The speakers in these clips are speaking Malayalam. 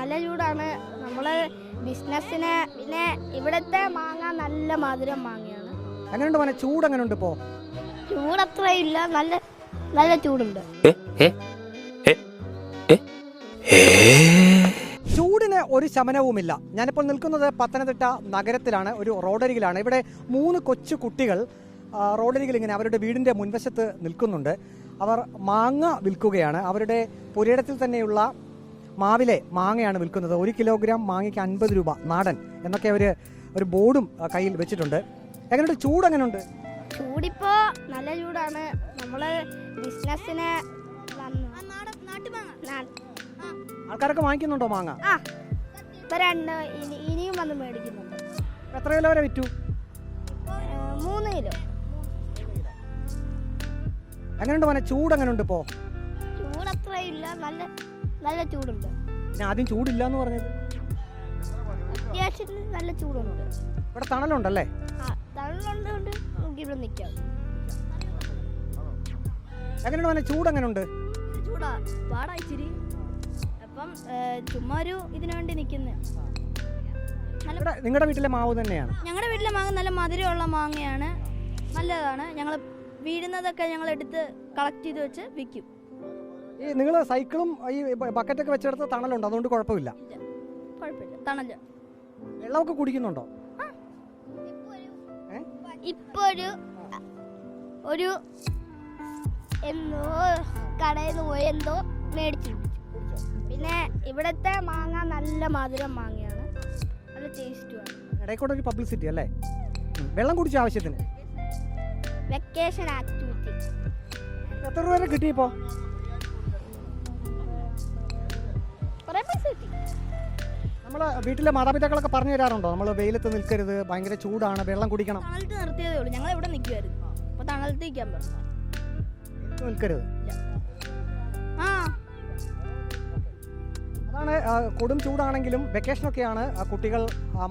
നല്ല ചൂടാണ്. നമ്മള് ബിസിനസ്സിന് പിന്നെ ഇവിടുത്തെ മാങ്ങ നല്ല മധുരം മാങ്ങയാണ്. എങ്ങനെയുണ്ട് മോനെ, ചൂട് എങ്ങനെയുണ്ട് ഇപ്പോ? ചൂടത്ര ഇല്ല, നല്ല നല്ല ചൂടുണ്ട്. ചൂടിന് ഒരു ശമനവുമില്ല. ഞാനിപ്പോൾ നിൽക്കുന്നത് പത്തനംതിട്ട നഗരത്തിലാണ്, ഒരു റോഡരികിലാണ്. ഇവിടെ 3 കൊച്ചു കുട്ടികൾ റോഡരികിൽ ഇങ്ങനെ അവരുടെ വീടിൻ്റെ മുൻവശത്ത് നിൽക്കുന്നുണ്ട്. അവർ മാങ്ങ വിൽക്കുകയാണ്. അവരുടെ പുരയിടത്തിൽ തന്നെയുള്ള മാവിലെ മാങ്ങയാണ് വിൽക്കുന്നത്. 1 കിലോഗ്രാം മാങ്ങയ്ക്ക് 50 രൂപ നാടൻ എന്നൊക്കെ അവർ ഒരു ബോർഡും കയ്യിൽ വെച്ചിട്ടുണ്ട്. എങ്ങനെയുണ്ട്, ചൂട് എങ്ങനെയുണ്ട്? ചൂടിപ്പോ നല്ല ചൂടാണ്. നമ്മള് ബിസിനസ്സിന് ആൾക്കാരൊക്കെ വാങ്ങിക്കുന്നുണ്ടോ മാങ്ങ? ഇനിയും വന്ന് മേടിക്കുന്നുണ്ട്. എത്ര കിലോ വരെ വിറ്റു? 3 കിലോ. എങ്ങനെയുണ്ട് മോനെ, ചൂട് എങ്ങനെയുണ്ട് ഇപ്പോ? ചൂടത്ര ഇല്ല, നല്ല നല്ല ചൂടുണ്ട്. ഞാൻ ആദ്യം ചൂടില്ല എന്ന് പറഞ്ഞത്. അത്യാവശ്യത്തിന് നല്ല ചൂടുണ്ട്. ഇവിടെ തണലുണ്ടല്ലേ? തണലുണ്ട്, നമുക്ക് ഇവിടെ നിൽക്കാം. എങ്ങനെയുണ്ട് മോനെ, ചൂട് എങ്ങനെയുണ്ട്? ചൂടാ പാടാ ഇച്ചിരി. അപ്പം ചുമ്മാ ഒരു ഇതിനു വേണ്ടി നിൽക്കുന്നത്. നിങ്ങളുടെ വീട്ടിലെ മാവ് തന്നെയാണ്? ഞങ്ങളുടെ വീട്ടിലെ മാങ്ങ നല്ല മധുരമുള്ള മാങ്ങയാണ്, നല്ലതാണ്. ഞങ്ങൾ വീഴുന്നതൊക്കെ ഞങ്ങൾ എടുത്ത് കളക്ട് ചെയ്ത് വെച്ച് വിൽക്കും. ഈ നിങ്ങൾ സൈക്കിളും ഈ ബക്കറ്റൊക്കെ വെച്ചെടുത്ത് തണലുണ്ട്, അതുകൊണ്ട് കുഴപ്പമില്ല? കുഴപ്പമില്ല, തണല്. വെള്ളമൊക്കെ കുടിക്കുന്നുണ്ടോ? ഇപ്പൊ ഒരു എന്തോ കടയിൽ നിന്ന് പോയി എന്തോ മേടിച്ചു. പിന്നെ ഇവിടുത്തെ മാങ്ങ നല്ല മധുരം മാങ്ങയാണ്, നല്ല ടേസ്റ്റുമാണ്. ഇടയ്ക്കൂടെ ഒരു പബ്ലിസിറ്റി അല്ലേ? വെള്ളം കുടിച്ച ആവശ്യത്തിന്. Vacation activity. എത്ര രൂപ വരെ കിട്ടിയപ്പോ? കുറേ പൈസ കിട്ടി. നമ്മള് വീട്ടിലെ മാതാപിതാക്കളൊക്കെ പറഞ്ഞു തരാറുണ്ടോ നമ്മൾ വെയിലത്ത് നിൽക്കരുത്, ഭയങ്കര ചൂടാണ്, വെള്ളം കുടിക്കണം? തണലത്ത് നിർത്തിയതേ ഉള്ളൂ. ഞങ്ങൾ ഇവിടെ നിൽക്കുമായിരുന്നു, അപ്പൊ തണലത്ത് നിൽക്കാൻ പറഞ്ഞു. നിൽക്കരുത്. അതാണ് കൊടും ചൂടാണെങ്കിലും വെക്കേഷനൊക്കെയാണ്. കുട്ടികൾ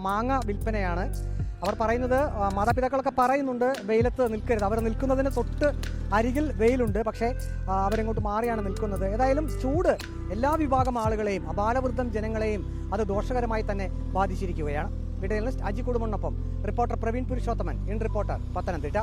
മാങ്ങ വിൽപ്പനയാണ്. അവർ പറയുന്നത്, മാതാപിതാക്കളൊക്കെ പറയുന്നുണ്ട് വെയിലത്ത് നിൽക്കരുത്. അവർ നിൽക്കുന്നതിന് തൊട്ട് അരികിൽ വെയിലുണ്ട്, പക്ഷേ അവരിങ്ങോട്ട് മാറിയാണ് നിൽക്കുന്നത്. ഏതായാലും ചൂട് എല്ലാ വിഭാഗം ആളുകളെയും, അബാലവൃദ്ധം ജനങ്ങളെയും അത് ദോഷകരമായി തന്നെ ബാധിച്ചിരിക്കുകയാണ്. വീഡിയോ ജേർണലിസ്റ്റ് അജി കുടുംബനൊപ്പം reporter Praveen Purushothaman, in reporter, Pathanamthitta.